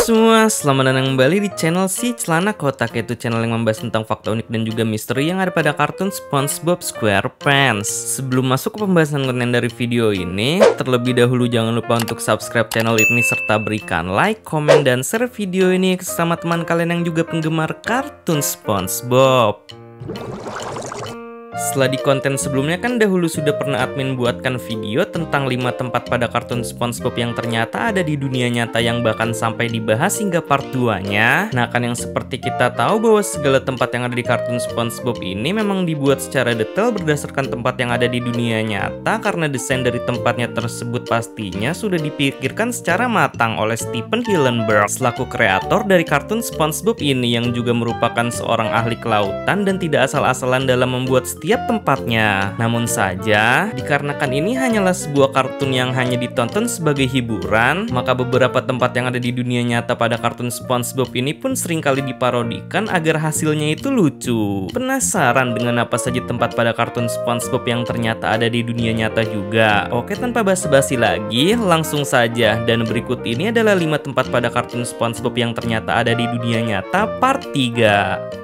semua, selamat datang kembali di channel Si Celana Kotak, yaitu channel yang membahas tentang fakta unik dan juga misteri yang ada pada kartun SpongeBob SquarePants. Sebelum masuk ke pembahasan konten dari video ini, terlebih dahulu jangan lupa untuk subscribe channel ini serta berikan like, komen, dan share video ini ke sesama teman kalian yang juga penggemar kartun SpongeBob. Setelah di konten sebelumnya kan dahulu sudah pernah admin buatkan video tentang 5 tempat pada kartun SpongeBob yang ternyata ada di dunia nyata yang bahkan sampai dibahas hingga part 2-nya. Nah kan yang seperti kita tahu bahwa segala tempat yang ada di kartun SpongeBob ini memang dibuat secara detail berdasarkan tempat yang ada di dunia nyata, karena desain dari tempatnya tersebut pastinya sudah dipikirkan secara matang oleh Stephen Hillenburg selaku kreator dari kartun SpongeBob ini, yang juga merupakan seorang ahli kelautan dan tidak asal-asalan dalam membuat setiap tempatnya. Namun saja, dikarenakan ini hanyalah sebuah kartun yang hanya ditonton sebagai hiburan, maka beberapa tempat yang ada di dunia nyata pada kartun SpongeBob ini pun seringkali diparodikan agar hasilnya itu lucu. Penasaran dengan apa saja tempat pada kartun SpongeBob yang ternyata ada di dunia nyata juga? Oke, tanpa basa-basi lagi, langsung saja. Dan berikut ini adalah 5 tempat pada kartun SpongeBob yang ternyata ada di dunia nyata part 3.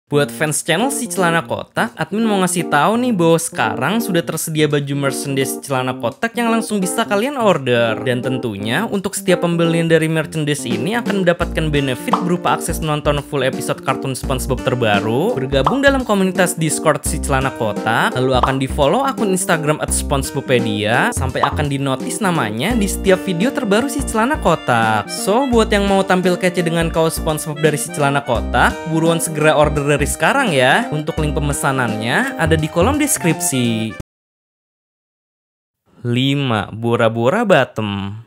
Buat fans channel Si Celana Kotak, admin mau ngasih tahu nih bahwa sekarang sudah tersedia baju merchandise Celana Kotak yang langsung bisa kalian order. Dan tentunya untuk setiap pembelian dari merchandise ini akan mendapatkan benefit berupa akses nonton full episode kartun SpongeBob terbaru, bergabung dalam komunitas Discord Si Celana Kotak, lalu akan di follow akun Instagram @SpongeBopedia, sampai akan dinotis namanya di setiap video terbaru Si Celana Kotak. So buat yang mau tampil kece dengan kaos SpongeBob dari Si Celana Kotak, buruan segera order dari sekarang ya. Untuk link pemesanannya ada di kolom deskripsi. 5. Bora Bora Bottom.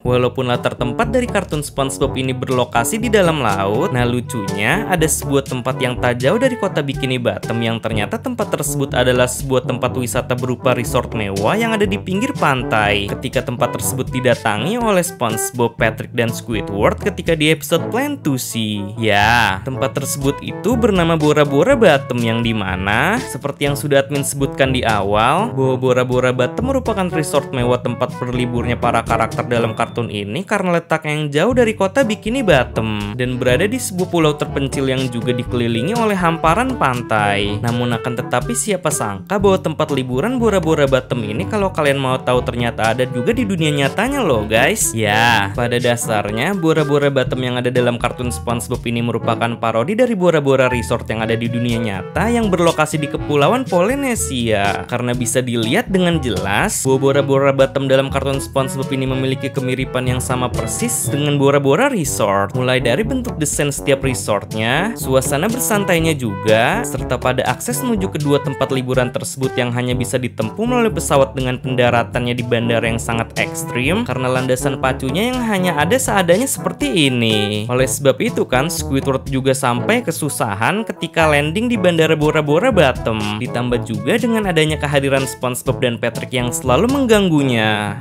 Walaupun latar tempat dari kartun SpongeBob ini berlokasi di dalam laut, nah lucunya ada sebuah tempat yang tak jauh dari kota Bikini Bottom yang ternyata tempat tersebut adalah sebuah tempat wisata berupa resort mewah yang ada di pinggir pantai. Ketika tempat tersebut didatangi oleh SpongeBob, Patrick, dan Squidward ketika di episode Plan to See. Ya, tempat tersebut itu bernama Bora Bora Bottom, yang dimana seperti yang sudah admin sebutkan di awal, bahwa Bora Bora Bottom merupakan resort mewah tempat berliburnya para karakter dalam kartun ini karena letaknya yang jauh dari kota Bikini Bottom dan berada di sebuah pulau terpencil yang juga dikelilingi oleh hamparan pantai. Namun akan tetapi siapa sangka bahwa tempat liburan Bora Bora Bottom ini, kalau kalian mau tahu, ternyata ada juga di dunia nyatanya loh guys. Ya, pada dasarnya Bora Bora Bottom yang ada dalam kartun SpongeBob ini merupakan parodi dari Bora Bora Resort yang ada di dunia nyata yang berlokasi di Kepulauan Polinesia. Karena bisa dilihat dengan jelas bahwa Bora Bora Bottom dalam kartun SpongeBob ini memiliki kemiripan yang sama persis dengan Bora Bora Resort, mulai dari bentuk desain setiap resortnya, suasana bersantainya juga, serta pada akses menuju kedua tempat liburan tersebut yang hanya bisa ditempuh melalui pesawat dengan pendaratannya di bandara yang sangat ekstrim karena landasan pacunya yang hanya ada seadanya seperti ini. Oleh sebab itu kan Squidward juga sampai kesusahan ketika landing di bandara Bora Bora Bottom, ditambah juga dengan adanya kehadiran SpongeBob dan Patrick yang selalu mengganggunya.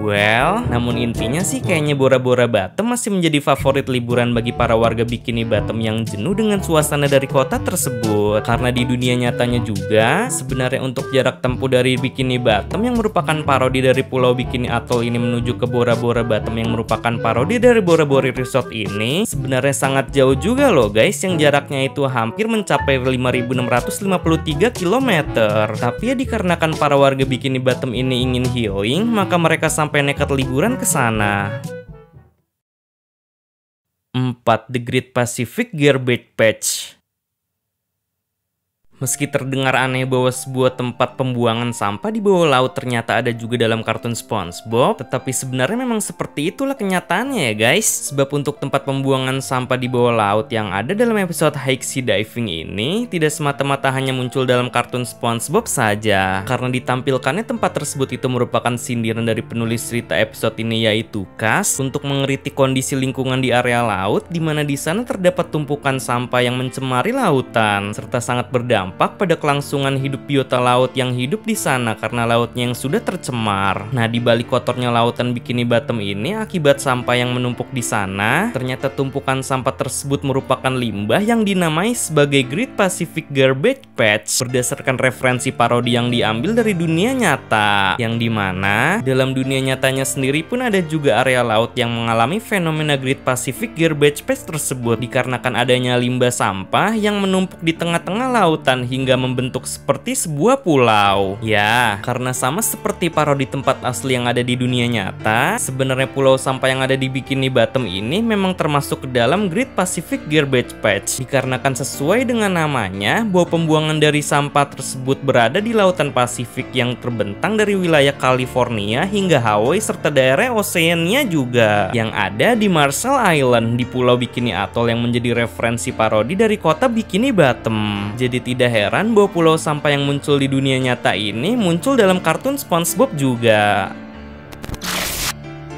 Well, namun intinya sih kayaknya Bora Bora Bottom masih menjadi favorit liburan bagi para warga Bikini Bottom yang jenuh dengan suasana dari kota tersebut. Karena di dunia nyatanya juga, sebenarnya untuk jarak tempuh dari Bikini Bottom yang merupakan parodi dari Pulau Bikini Atoll ini menuju ke Bora Bora Bottom yang merupakan parodi dari Bora Bora Resort ini, sebenarnya sangat jauh juga loh guys, yang jaraknya itu hampir mencapai 5.653 km. Tapi ya dikarenakan para warga Bikini Bottom ini ingin healing, maka mereka sampai nekat liburan ke sana. 4. The Great Pacific Garbage Patch. Meski terdengar aneh bahwa sebuah tempat pembuangan sampah di bawah laut ternyata ada juga dalam kartun SpongeBob, tetapi sebenarnya memang seperti itulah kenyataannya ya guys. Sebab untuk tempat pembuangan sampah di bawah laut yang ada dalam episode High Sea Diving ini tidak semata-mata hanya muncul dalam kartun SpongeBob saja, karena ditampilkannya tempat tersebut itu merupakan sindiran dari penulis cerita episode ini, yaitu Cass, untuk mengkritik kondisi lingkungan di area laut, di mana di sana terdapat tumpukan sampah yang mencemari lautan serta sangat berdampak berdampak pada kelangsungan hidup biota laut yang hidup di sana karena lautnya yang sudah tercemar. Nah, di balik kotornya lautan Bikini Bottom ini akibat sampah yang menumpuk di sana, ternyata tumpukan sampah tersebut merupakan limbah yang dinamai sebagai Great Pacific Garbage Patch berdasarkan referensi parodi yang diambil dari dunia nyata, yang dimana dalam dunia nyatanya sendiri pun ada juga area laut yang mengalami fenomena Great Pacific Garbage Patch tersebut dikarenakan adanya limbah sampah yang menumpuk di tengah-tengah lautan hingga membentuk seperti sebuah pulau. Ya, karena sama seperti parodi tempat asli yang ada di dunia nyata, sebenarnya pulau sampah yang ada di Bikini Bottom ini memang termasuk ke dalam Great Pacific Garbage Patch dikarenakan sesuai dengan namanya bahwa pembuangan dari sampah tersebut berada di lautan Pasifik yang terbentang dari wilayah California hingga Hawaii serta daerah Oceania juga yang ada di Marshall Island di Pulau Bikini Atoll yang menjadi referensi parodi dari kota Bikini Bottom. Jadi tidak heran bahwa pulau sampah yang muncul di dunia nyata ini muncul dalam kartun SpongeBob juga.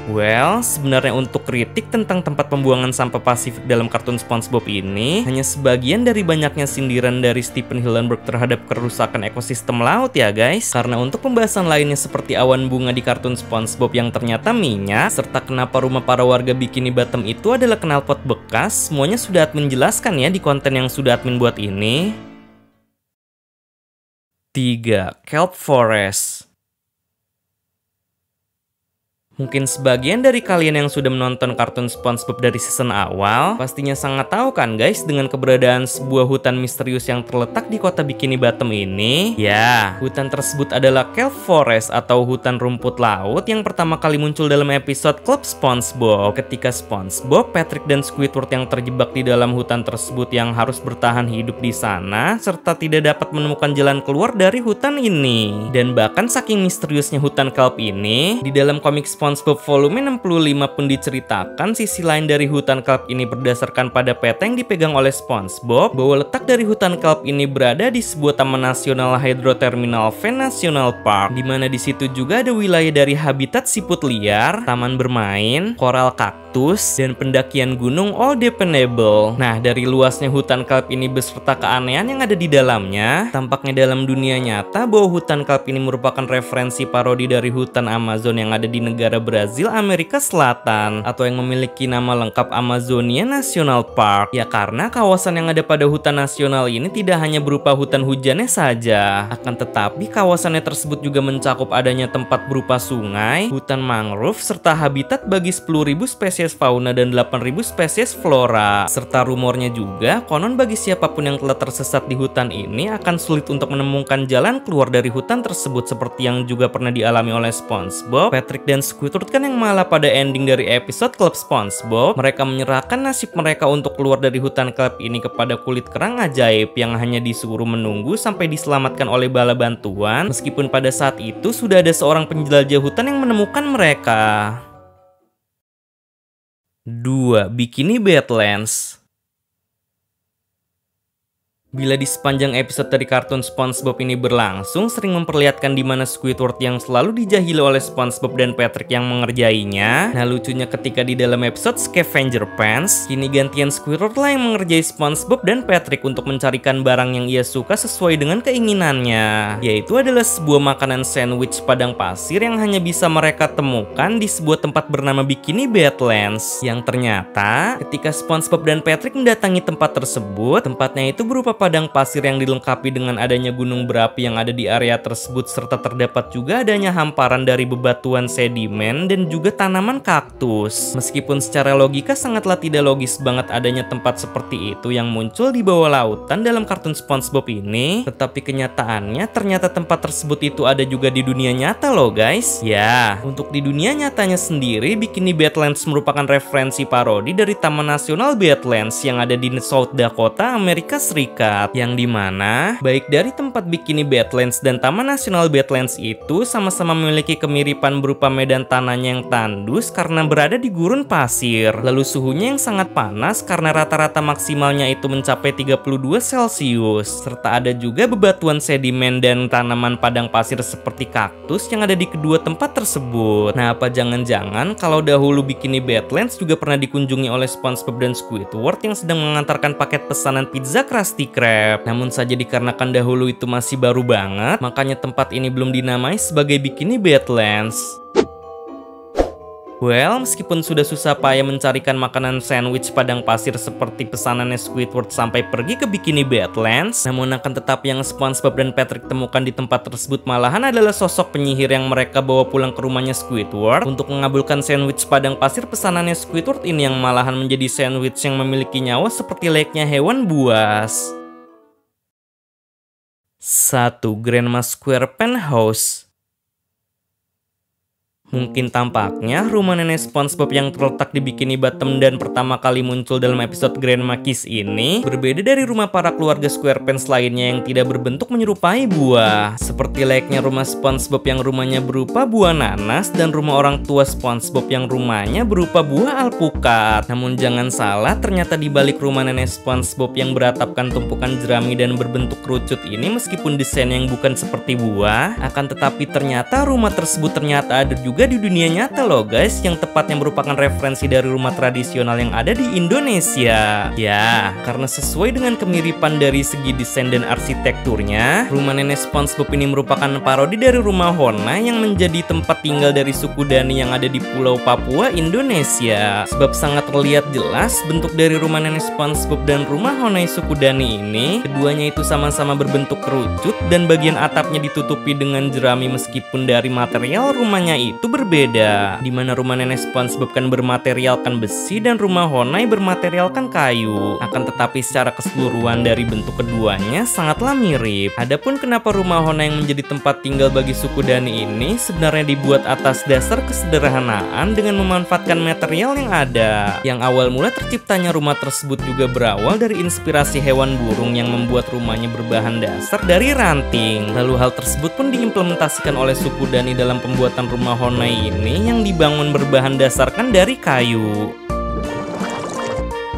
Well, sebenarnya untuk kritik tentang tempat pembuangan sampah Pasifik dalam kartun SpongeBob ini hanya sebagian dari banyaknya sindiran dari Stephen Hillenburg terhadap kerusakan ekosistem laut ya guys. Karena untuk pembahasan lainnya seperti awan bunga di kartun SpongeBob yang ternyata minyak, serta kenapa rumah para warga Bikini Bottom itu adalah knalpot bekas, semuanya sudah admin jelaskan ya di konten yang sudah admin buat ini. 3. Kelp Forest. Mungkin sebagian dari kalian yang sudah menonton kartun SpongeBob dari season awal pastinya sangat tahu kan guys dengan keberadaan sebuah hutan misterius yang terletak di kota Bikini Bottom ini. Ya, hutan tersebut adalah Kelp Forest atau hutan rumput laut yang pertama kali muncul dalam episode Club SpongeBob. Ketika SpongeBob, Patrick, dan Squidward yang terjebak di dalam hutan tersebut yang harus bertahan hidup di sana serta tidak dapat menemukan jalan keluar dari hutan ini. Dan bahkan saking misteriusnya hutan kelp ini, di dalam komik SpongeBob volume 65 pun diceritakan sisi lain dari hutan kelp ini berdasarkan pada peta yang dipegang oleh SpongeBob bahwa letak dari hutan kelp ini berada di sebuah taman nasional Hydrothermal Vent National Park, di mana di situ juga ada wilayah dari habitat siput liar, taman bermain, koral kaktus, dan pendakian gunung all dependable. Nah, dari luasnya hutan kelp ini beserta keanehan yang ada di dalamnya, tampaknya dalam dunia nyata bahwa hutan kelp ini merupakan referensi parodi dari hutan Amazon yang ada di negara Brazil, Amerika Selatan, atau yang memiliki nama lengkap Amazonia National Park. Ya karena kawasan yang ada pada hutan nasional ini tidak hanya berupa hutan hujannya saja, akan tetapi kawasannya tersebut juga mencakup adanya tempat berupa sungai, hutan mangrove, serta habitat bagi 10.000 spesies fauna dan 8.000 spesies flora. Serta rumornya juga, konon bagi siapapun yang telah tersesat di hutan ini akan sulit untuk menemukan jalan keluar dari hutan tersebut seperti yang juga pernah dialami oleh SpongeBob, Patrick, dan Squidward kan yang malah pada ending dari episode Club SpongeBob, mereka menyerahkan nasib mereka untuk keluar dari hutan kelp ini kepada kulit kerang ajaib yang hanya disuruh menunggu sampai diselamatkan oleh bala bantuan, meskipun pada saat itu sudah ada seorang penjelajah hutan yang menemukan mereka. 2. Bikini Badlands. Bila di sepanjang episode dari kartun SpongeBob ini berlangsung sering memperlihatkan di mana Squidward yang selalu dijahili oleh SpongeBob dan Patrick yang mengerjainya. Nah, lucunya ketika di dalam episode Scavenger Pants, kini gantian Squidward lah yang mengerjai SpongeBob dan Patrick untuk mencarikan barang yang ia suka sesuai dengan keinginannya, yaitu adalah sebuah makanan sandwich padang pasir yang hanya bisa mereka temukan di sebuah tempat bernama Bikini Badlands. Yang ternyata ketika SpongeBob dan Patrick mendatangi tempat tersebut, tempatnya itu berupa padang pasir yang dilengkapi dengan adanya gunung berapi yang ada di area tersebut serta terdapat juga adanya hamparan dari bebatuan sedimen dan juga tanaman kaktus. Meskipun secara logika sangatlah tidak logis banget adanya tempat seperti itu yang muncul di bawah lautan dalam kartun SpongeBob ini, tetapi kenyataannya ternyata tempat tersebut itu ada juga di dunia nyata loh guys. Ya, untuk di dunia nyatanya sendiri, Bikini Badlands merupakan referensi parodi dari Taman Nasional Badlands yang ada di South Dakota, Amerika Serikat. Yang dimana baik dari tempat Bikini Badlands dan Taman Nasional Badlands itu sama-sama memiliki kemiripan berupa medan tanahnya yang tandus karena berada di gurun pasir, lalu suhunya yang sangat panas karena rata-rata maksimalnya itu mencapai 32 Celcius, serta ada juga bebatuan sedimen dan tanaman padang pasir seperti kaktus yang ada di kedua tempat tersebut. Nah, apa jangan-jangan kalau dahulu Bikini Badlands juga pernah dikunjungi oleh SpongeBob dan Squidward yang sedang mengantarkan paket pesanan pizza Krusty Crab. Namun saja dikarenakan dahulu itu masih baru banget, makanya tempat ini belum dinamai sebagai Bikini Badlands. Well, meskipun sudah susah payah mencarikan makanan sandwich padang pasir seperti pesanannya Squidward sampai pergi ke Bikini Badlands, namun akan tetapi yang SpongeBob dan Patrick temukan di tempat tersebut malahan adalah sosok penyihir yang mereka bawa pulang ke rumahnya Squidward untuk mengabulkan sandwich padang pasir pesanannya Squidward ini, yang malahan menjadi sandwich yang memiliki nyawa seperti layaknya hewan buas. 1. Grandma Square Penthouse. Mungkin tampaknya rumah nenek SpongeBob yang terletak di Bikini Bottom dan pertama kali muncul dalam episode Grandma Kiss ini berbeda dari rumah para keluarga SquarePants lainnya yang tidak berbentuk menyerupai buah. Seperti layaknya rumah SpongeBob yang rumahnya berupa buah nanas dan rumah orang tua SpongeBob yang rumahnya berupa buah alpukat. Namun jangan salah, ternyata di balik rumah nenek SpongeBob yang beratapkan tumpukan jerami dan berbentuk kerucut ini, meskipun desain yang bukan seperti buah, akan tetapi ternyata rumah tersebut ternyata ada juga di dunia nyata loh guys, yang tepatnya merupakan referensi dari rumah tradisional yang ada di Indonesia. Ya, karena sesuai dengan kemiripan dari segi desain dan arsitekturnya, rumah nenek SpongeBob ini merupakan parodi dari rumah Hona yang menjadi tempat tinggal dari suku Dani yang ada di Pulau Papua, Indonesia. Sebab sangat terlihat jelas bentuk dari rumah nenek SpongeBob dan rumah Honai suku Dani ini, keduanya itu sama-sama berbentuk kerucut dan bagian atapnya ditutupi dengan jerami, meskipun dari material rumahnya itu berbeda, di mana rumah nenek SpongeBob kan bermaterialkan besi dan rumah Honai bermaterialkan kayu. Akan tetapi secara keseluruhan dari bentuk keduanya sangatlah mirip. Adapun kenapa rumah Honai yang menjadi tempat tinggal bagi suku Dani ini sebenarnya dibuat atas dasar kesederhanaan dengan memanfaatkan material yang ada. Yang awal mula terciptanya rumah tersebut juga berawal dari inspirasi hewan burung yang membuat rumahnya berbahan dasar dari ranting. Lalu hal tersebut pun diimplementasikan oleh suku Dani dalam pembuatan rumah Honai ini yang dibangun berbahan dasarkan dari kayu.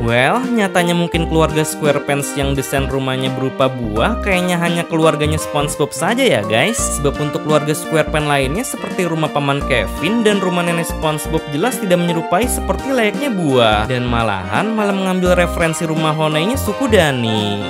Well, nyatanya mungkin keluarga SquarePants yang desain rumahnya berupa buah kayaknya hanya keluarganya SpongeBob saja ya guys. Sebab untuk keluarga SquarePants lainnya seperti rumah paman Kevin dan rumah nenek SpongeBob jelas tidak menyerupai seperti layaknya buah, dan malah mengambil referensi rumah Honai-nya suku Dani.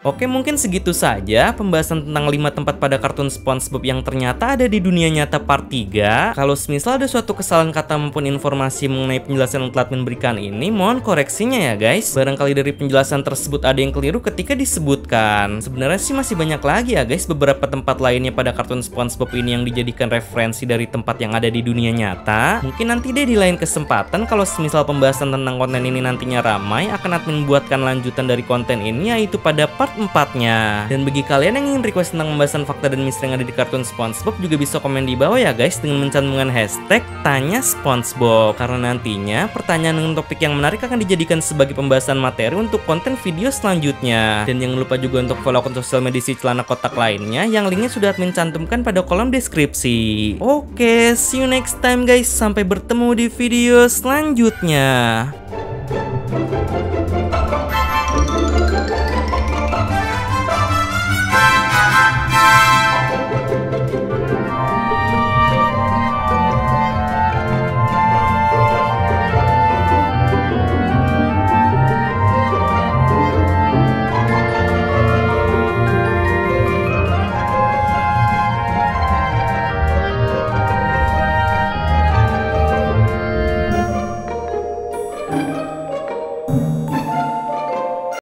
Oke, mungkin segitu saja pembahasan tentang 5 tempat pada kartun SpongeBob yang ternyata ada di dunia nyata part 3. Kalau semisal ada suatu kesalahan kata maupun informasi mengenai penjelasan yang telah memberikan ini, mohon koreksinya ya guys. Barangkali dari penjelasan tersebut ada yang keliru ketika disebutkan. Sebenarnya sih masih banyak lagi ya guys beberapa tempat lainnya pada kartun SpongeBob ini yang dijadikan referensi dari tempat yang ada di dunia nyata. Mungkin nanti deh di lain kesempatan kalau semisal pembahasan tentang konten ini nantinya ramai, akan admin buatkan lanjutan dari konten ini, yaitu pada part 4-nya. Dan bagi kalian yang ingin request tentang pembahasan fakta dan misteri yang ada di kartun SpongeBob juga bisa komen di bawah ya guys dengan mencantumkan hashtag Tanya SpongeBob, karena nantinya pertanyaan dengan topik yang menarik akan dijadikan sebagai pembahasan materi untuk konten video selanjutnya. Dan jangan lupa juga untuk follow akun sosial media si Celana Kotak lainnya yang linknya sudah admin cantumkan pada kolom deskripsi. Oke, see you next time guys, sampai bertemu di video selanjutnya.